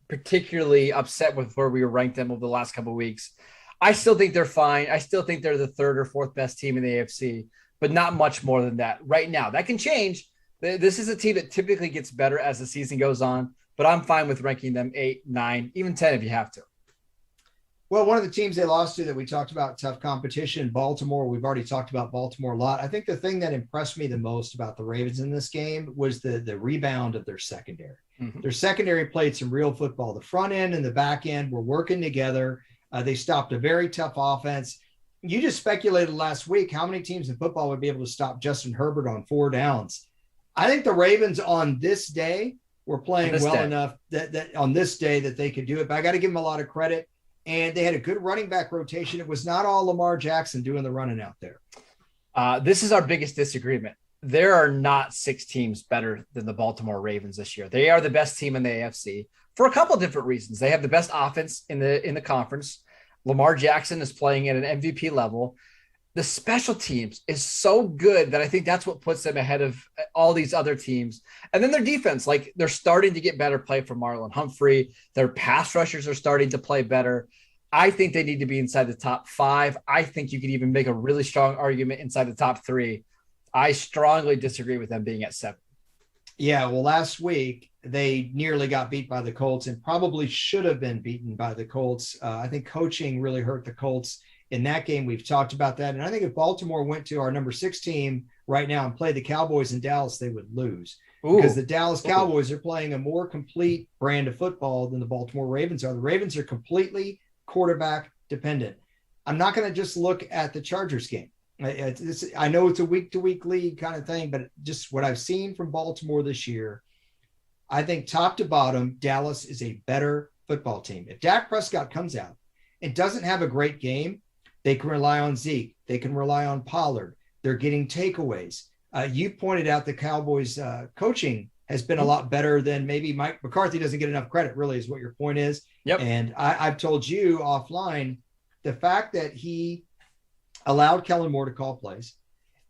Speaker 2: particularly upset with where we ranked them over the last couple of weeks. I still think they're fine. I still think they're the third or fourth best team in the AFC, but not much more than that right now. That can change. This is a team that typically gets better as the season goes on, but I'm fine with ranking them 8, 9, even 10 if you have to.
Speaker 1: Well, one of the teams they lost to that we talked about, tough competition, Baltimore. We've already talked about Baltimore a lot. I think the thing that impressed me the most about the Ravens in this game was the rebound of their secondary. Mm-hmm. Their secondary played some real football. The front end and the back end were working together. They stopped a very tough offense. You just speculated last week how many teams in football would be able to stop Justin Herbert on 4 downs. I think the Ravens on this day were playing well enough that on this day that they could do it. But I got to give them a lot of credit. And they had a good running back rotation. It was not all Lamar Jackson doing the running out there.
Speaker 2: This is our biggest disagreement. There are not 6 teams better than the Baltimore Ravens this year. They are the best team in the AFC for a couple of different reasons. They have the best offense in the conference. Lamar Jackson is playing at an MVP level. The special teams is so good that I think that's what puts them ahead of all these other teams. And then their defense, like they're starting to get better play from Marlon Humphrey. Their pass rushers are starting to play better. I think they need to be inside the top 5. I think you could even make a really strong argument inside the top 3. I strongly disagree with them being at 7.
Speaker 1: Yeah, well, last week they nearly got beat by the Colts and probably should have been beaten by the Colts. I think coaching really hurt the Colts in that game. We've talked about that. And I think if Baltimore went to our number 6 team right now and played the Cowboys in Dallas, they would lose. Because the Dallas Cowboys are playing a more complete brand of football than the Baltimore Ravens are. The Ravens are completely quarterback dependent. I'm not going to just look at the Chargers game. I know it's a week-to-week league kind of thing, but just what I've seen from Baltimore this year, I think top to bottom, Dallas is a better football team. If Dak Prescott comes out and doesn't have a great game, they can rely on Zeke. They can rely on Pollard. They're getting takeaways. You pointed out the Cowboys coaching has been a lot better than maybe Mike McCarthy doesn't get enough credit, really, is what your point is.
Speaker 2: Yep.
Speaker 1: And I've told you offline, the fact that he allowed Kellen Moore to call plays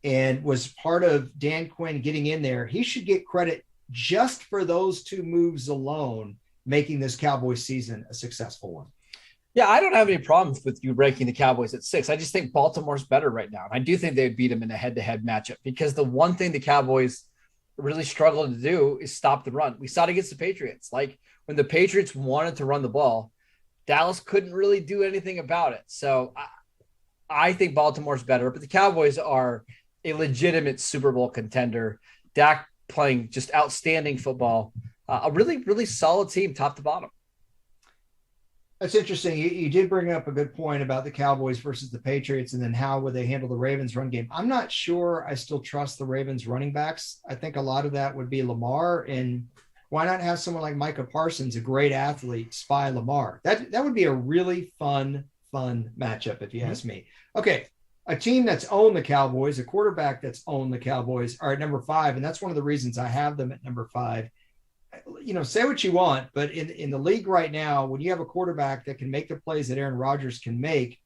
Speaker 1: and was part of Dan Quinn getting in there, he should get credit just for those 2 moves alone, making this Cowboys season a successful one.
Speaker 2: Yeah, I don't have any problems with you ranking the Cowboys at 6. I just think Baltimore's better right now. I do think they would beat them in a head-to-head matchup because the one thing the Cowboys really struggled to do is stop the run. We saw it against the Patriots. Like when the Patriots wanted to run the ball, Dallas couldn't really do anything about it. So I think Baltimore's better, but the Cowboys are a legitimate Super Bowl contender. Dak playing just outstanding football. A really, really solid team top to bottom.
Speaker 1: That's interesting. You did bring up a good point about the Cowboys versus the Patriots and then how would they handle the Ravens run game. I'm not sure I still trust the Ravens running backs. I think a lot of that would be Lamar, and why not have someone like Micah Parsons, a great athlete, spy Lamar? That would be a really fun matchup if you ask me. Okay, a team that's owned the Cowboys, a quarterback that's owned the Cowboys are at number 5, and that's one of the reasons I have them at number 5. You know, say what you want, but in the league right now, when you have a quarterback that can make the plays that Aaron Rodgers can make,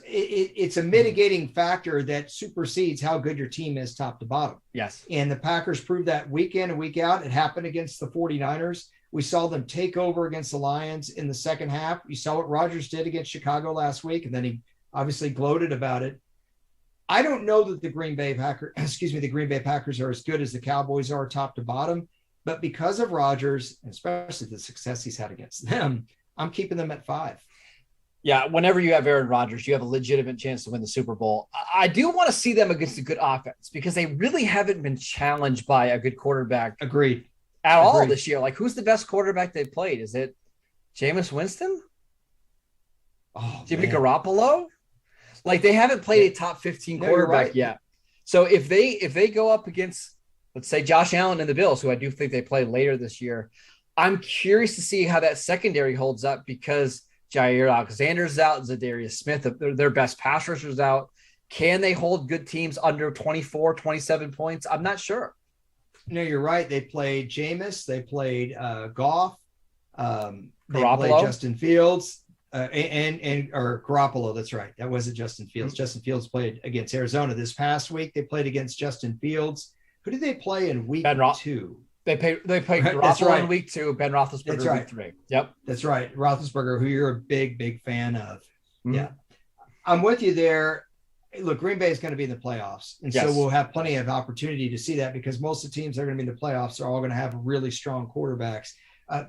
Speaker 1: it's a mitigating factor that supersedes how good your team is top to bottom.
Speaker 2: Yes.
Speaker 1: And the Packers proved that week in and week out. It happened against the 49ers. We saw them take over against the Lions in the second half. You saw what Rodgers did against Chicago last week, and then he obviously gloated about it. I don't know that the Green Bay Packers are as good as the Cowboys are top to bottom. But because of Rodgers, and especially the success he's had against them, I'm keeping them at 5.
Speaker 2: Yeah, whenever you have Aaron Rodgers, you have a legitimate chance to win the Super Bowl. I do want to see them against a good offense because they really haven't been challenged by a good quarterback.
Speaker 1: Agreed.
Speaker 2: At all this year. Like, who's the best quarterback they've played? Is it Jameis Winston? Jimmy Garoppolo? Like, they haven't played a top 15 quarterback yet. So if they go up against, let's say, Josh Allen and the Bills, who I do think they play later this year, I'm curious to see how that secondary holds up because Jair Alexander's out, Zadarius Smith, their best pass rushers out. Can they hold good teams under 24, 27 points? I'm not sure.
Speaker 1: No, you're right. They played Jameis. They played Goff. They
Speaker 2: Garoppolo.
Speaker 1: played Justin Fields or Garoppolo. That's right. That wasn't Justin Fields. Mm-hmm. Justin Fields played against Arizona this past week. They played against Justin Fields. Who did they play in week 2?
Speaker 2: They played
Speaker 1: That's
Speaker 2: Garoppolo
Speaker 1: right.
Speaker 2: in week 2, Ben Roethlisberger week 3. Yep.
Speaker 1: That's right. Roethlisberger, who you're a big fan of.
Speaker 2: Mm-hmm.
Speaker 1: Yeah. I'm with you there. Look, Green Bay is going to be in the playoffs. And so we'll have plenty of opportunity to see that because most of the teams that are going to be in the playoffs are all going to have really strong quarterbacks.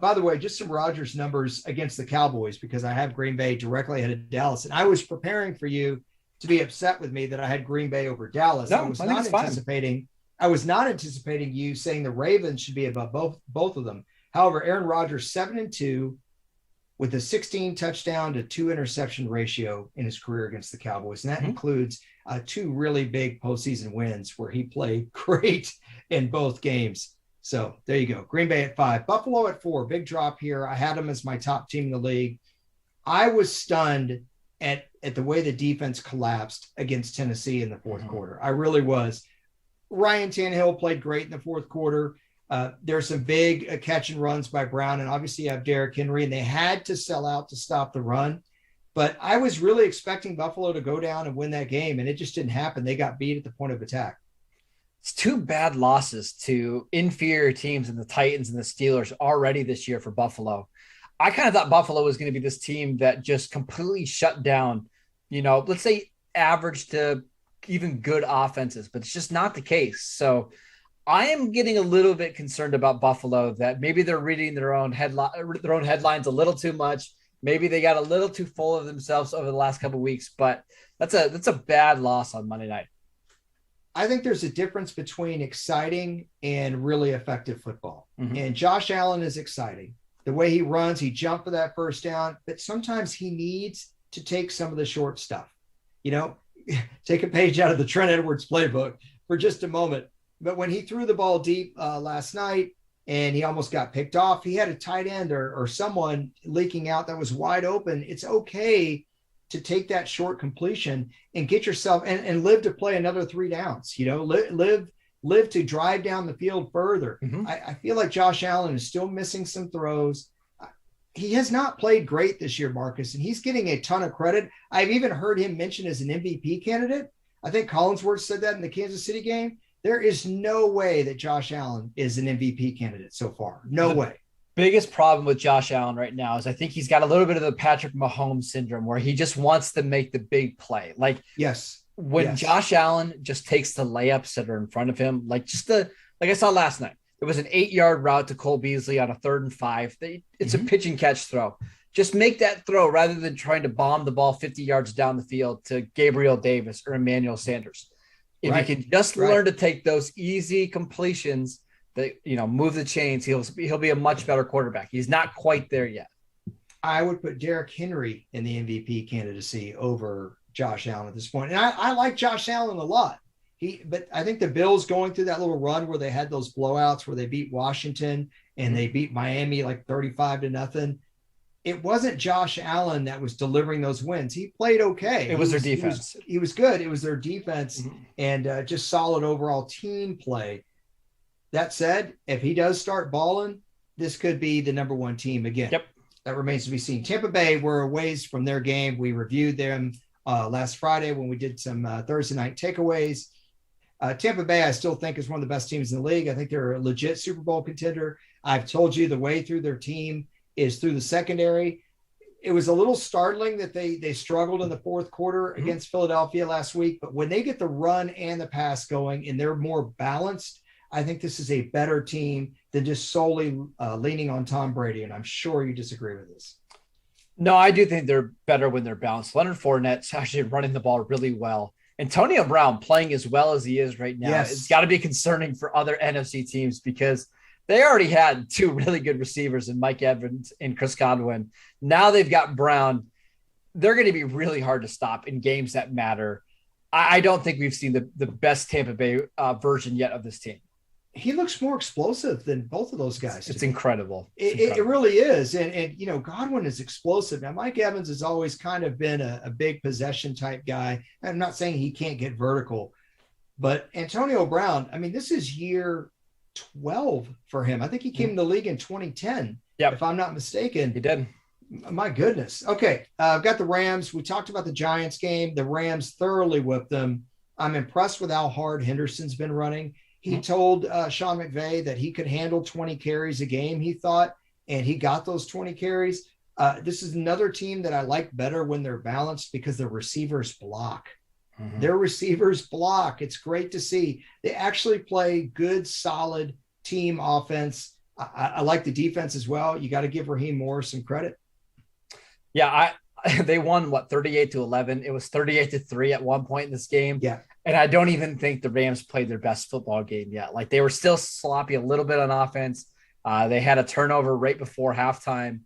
Speaker 1: By the way, just some Rodgers numbers against the Cowboys, because I have Green Bay directly ahead of Dallas. And I was preparing for you to be upset with me that I had Green Bay over Dallas.
Speaker 2: No,
Speaker 1: I was not anticipating you saying the Ravens should be above both of them. However, Aaron Rodgers 7-2 with a 16 touchdown to 2 interception ratio in his career against the Cowboys. And that includes 2 really big postseason wins where he played great in both games. So there you go. Green Bay at 5, Buffalo at 4, big drop here. I had them as my top team in the league. I was stunned at the way the defense collapsed against Tennessee in the fourth quarter. I really was. Ryan Tannehill played great in the fourth quarter. There's some big catch and runs by Brown, and obviously you have Derrick Henry, and they had to sell out to stop the run. But I was really expecting Buffalo to go down and win that game, and it just didn't happen. They got beat at the point of attack.
Speaker 2: It's 2 bad losses to inferior teams in the Titans and the Steelers already this year for Buffalo. I kind of thought Buffalo was going to be this team that just completely shut down, let's say average to even good offenses, but it's just not the case. So I am getting a little bit concerned about Buffalo, that maybe they're reading their own headlines a little too much. Maybe they got a little too full of themselves over the last couple of weeks, but that's a bad loss on Monday night.
Speaker 1: I think there's a difference between exciting and really effective football. And Josh Allen is exciting. The way he runs, he jumped for that first down, but sometimes he needs to take some of the short stuff. Take a page out of the Trent Edwards playbook for just a moment. But when he threw the ball deep last night and he almost got picked off, he had a tight end or someone leaking out that was wide open. It's okay to take that short completion and get yourself and live to play another 3 downs, live to drive down the field further. I feel like Josh Allen is still missing some throws. He has not played great this year, Marcus, and he's getting a ton of credit. I've even heard him mentioned as an MVP candidate. I think Collinsworth said that in the Kansas City game. There is no way that Josh Allen is an MVP candidate so far. No way.
Speaker 2: Biggest problem with Josh Allen right now is I think he's got a little bit of the Patrick Mahomes syndrome where he just wants to make the big play. When Josh Allen just takes the layups that are in front of him, like I saw last night, there was an 8-yard route to Cole Beasley on a 3rd and 5. It's a pitch and catch throw. Just make that throw rather than trying to bomb the ball 50 yards down the field to Gabriel Davis or Emmanuel Sanders. If you can just learn to take those easy completions that, move the chains, he'll be a much better quarterback. He's not quite there yet.
Speaker 1: I would put Derrick Henry in the MVP candidacy over Josh Allen at this point. And I like Josh Allen a lot. But I think the Bills going through that little run where they had those blowouts where they beat Washington and they beat Miami like 35-0. It wasn't Josh Allen that was delivering those wins. He played okay.
Speaker 2: It was their defense.
Speaker 1: He was good. It was their defense and just solid overall team play. That said, if he does start balling, this could be the number 1 team again.
Speaker 2: Yep.
Speaker 1: That remains to be seen. Tampa Bay were a ways from their game. We reviewed them last Friday when we did some Thursday night takeaways. Tampa Bay, I still think, is one of the best teams in the league. I think they're a legit Super Bowl contender. I've told you the way through their team is through the secondary. It was a little startling that they struggled in the fourth quarter against Philadelphia last week, but when they get the run and the pass going and they're more balanced, I think this is a better team than just solely leaning on Tom Brady, and I'm sure you disagree with this.
Speaker 2: No, I do think they're better when they're balanced. Leonard Fournette's actually running the ball really well. Antonio Brown playing as well as he is right now, It's got to be concerning for other NFC teams because they already had 2 really good receivers in Mike Evans and Chris Godwin. Now they've got Brown. They're going to be really hard to stop in games that matter. I don't think we've seen the best Tampa Bay version yet of this team.
Speaker 1: He looks more explosive than both of those guys.
Speaker 2: It's incredible.
Speaker 1: It really is. And Godwin is explosive. Now, Mike Evans has always kind of been a big possession type guy. I'm not saying he can't get vertical, but Antonio Brown, this is year 12 for him. I think he came in the league in 2010, if I'm not mistaken.
Speaker 2: He did.
Speaker 1: My goodness. Okay. I've got the Rams. We talked about the Giants game. The Rams thoroughly whipped them. I'm impressed with how hard Henderson's been running. He told Sean McVay that he could handle 20 carries a game, he thought, and he got those 20 carries. This is another team that I like better when they're balanced because the receivers block. Their receivers block. It's great to see. They actually play good, solid team offense. I like the defense as well. You got to give Raheem Morris some credit.
Speaker 2: Yeah, they won 38-11. It was 38-3 at one point in this game.
Speaker 1: Yeah.
Speaker 2: And I don't even think the Rams played their best football game yet. Like, they were still sloppy a little bit on offense. They had a turnover right before halftime.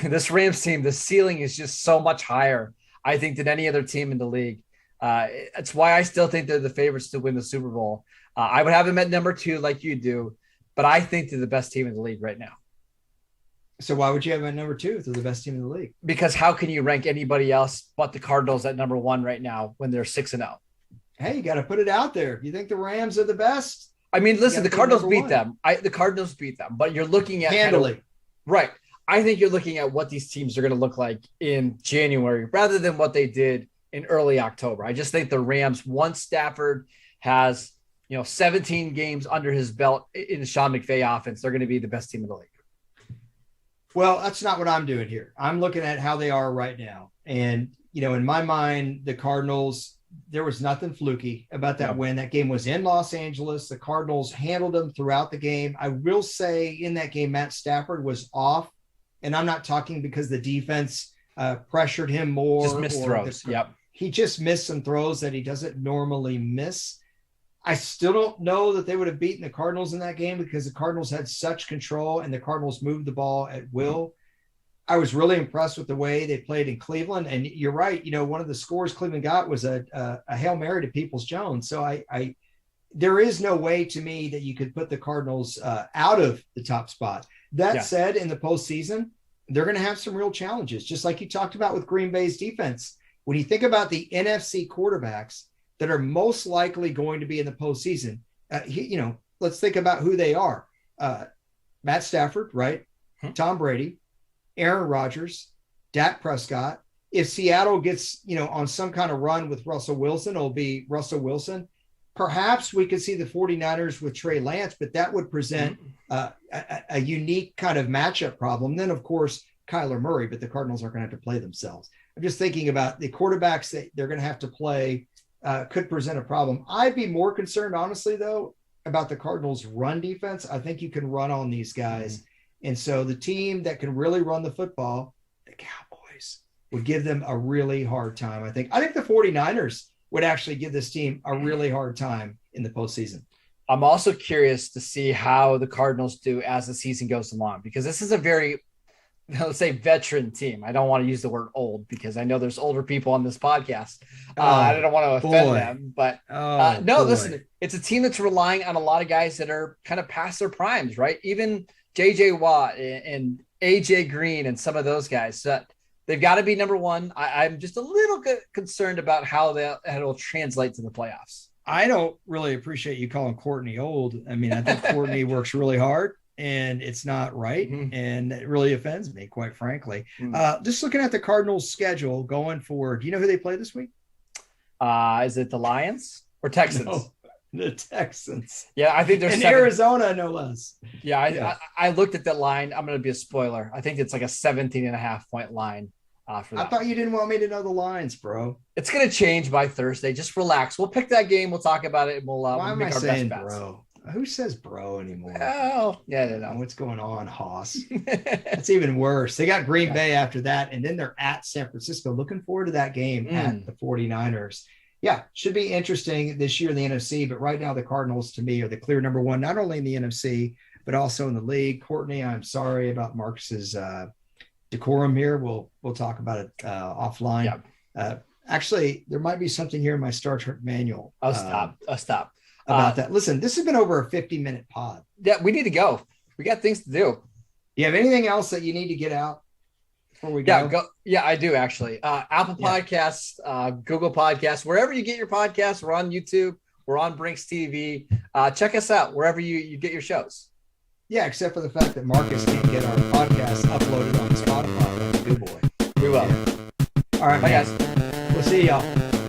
Speaker 2: This Rams team, the ceiling is just so much higher, I think, than any other team in the league. It's why I still think they're the favorites to win the Super Bowl. I would have them at number 2 like you do, but I think they're the best team in the league right now.
Speaker 1: So why would you have them at number 2 if they're the best team in the league?
Speaker 2: Because how can you rank anybody else but the Cardinals at number 1 right now when they're 6-0?
Speaker 1: Hey, you got to put it out there. You think the Rams are the best?
Speaker 2: I mean, listen, the Cardinals beat them. The Cardinals beat them, but you're looking at
Speaker 1: handily.
Speaker 2: Right. I think you're looking at what these teams are going to look like in January rather than what they did in early October. I just think the Rams, once Stafford has, 17 games under his belt in the Sean McVay offense, they're going to be the best team in the league.
Speaker 1: Well, that's not what I'm doing here. I'm looking at how they are right now. And, in my mind, the Cardinals, there was nothing fluky about that win. That game was in Los Angeles. The Cardinals handled them throughout the game. I will say in that game, Matt Stafford was off. And I'm not talking because the defense pressured him more.
Speaker 2: Just missed throws.
Speaker 1: He just missed some throws that he doesn't normally miss. I still don't know that they would have beaten the Cardinals in that game because the Cardinals had such control and the Cardinals moved the ball at will. I was really impressed with the way they played in Cleveland. And you're right. One of the scores Cleveland got was a Hail Mary to Peoples-Jones. So there is no way to me that you could put the Cardinals out of the top spot. That said, in the postseason, they're going to have some real challenges, just like you talked about with Green Bay's defense. When you think about the NFC quarterbacks that are most likely going to be in the postseason, let's think about who they are. Matt Stafford, right? Tom Brady, Aaron Rodgers, Dak Prescott. If Seattle gets, on some kind of run with Russell Wilson, it'll be Russell Wilson. Perhaps we could see the 49ers with Trey Lance, but that would present a unique kind of matchup problem. Then, of course, Kyler Murray, but the Cardinals aren't going to have to play themselves. I'm just thinking about the quarterbacks that they're going to have to play could present a problem. I'd be more concerned, honestly, though, about the Cardinals' run defense. I think you can run on these guys. And so the team that can really run the football, the Cowboys, would give them a really hard time. I think the 49ers would actually give this team a really hard time in the postseason.
Speaker 2: I'm also curious to see how the Cardinals do as the season goes along, because this is a very, let's say, veteran team. I don't want to use the word old because I know there's older people on this podcast. I don't want to offend them, but listen, it's a team that's relying on a lot of guys that are kind of past their primes, right? Even JJ Watt and AJ Green and some of those guys. They've got to be number 1. I'm just a little concerned about how it'll translate to the playoffs.
Speaker 1: I don't really appreciate you calling Courtney old. I mean, I think Courtney works really hard and it's not right. And it really offends me, quite frankly. Just looking at the Cardinals schedule going forward, do you know who they play this week?
Speaker 2: Is it the Lions or Texans?
Speaker 1: No, the Texans.
Speaker 2: Yeah, I think there's
Speaker 1: in Arizona, no less.
Speaker 2: Yeah, I looked at that line. I'm going to be a spoiler. I think it's like a 17.5 point line. For that.
Speaker 1: I thought you didn't want me to know the lines, bro.
Speaker 2: It's going to change by Thursday. Just relax. We'll pick that game. We'll talk about it. And we'll make our best bets.
Speaker 1: Bro? Who says bro anymore?
Speaker 2: Oh, yeah. No.
Speaker 1: What's going on, Hoss? That's even worse. They got Green Bay after that, and then they're at San Francisco. Looking forward to that game at the 49ers. Yeah, should be interesting this year in the NFC, but right now the Cardinals, to me, are the clear number 1, not only in the NFC, but also in the league. Courtney, I'm sorry about Marcus's decorum here. We'll talk about it offline. Actually, there might be something here in my Star Trek manual.
Speaker 2: I'll stop
Speaker 1: about that. Listen, this has been over a 50-minute pod.
Speaker 2: Yeah, we need to go. We got things to do.
Speaker 1: Do you have anything else that you need to get out before we go?
Speaker 2: Yeah, I do actually. Apple Podcasts, Google Podcasts, wherever you get your podcasts. We're on YouTube. We're on Brinks TV. Check us out wherever you get your shows.
Speaker 1: Yeah, except for the fact that Marcus can't get our podcast uploaded on Spotify. That's a good boy.
Speaker 2: We will.
Speaker 1: Yeah. All right,
Speaker 2: bye,
Speaker 1: guys.
Speaker 2: guys.
Speaker 1: We'll see y'all.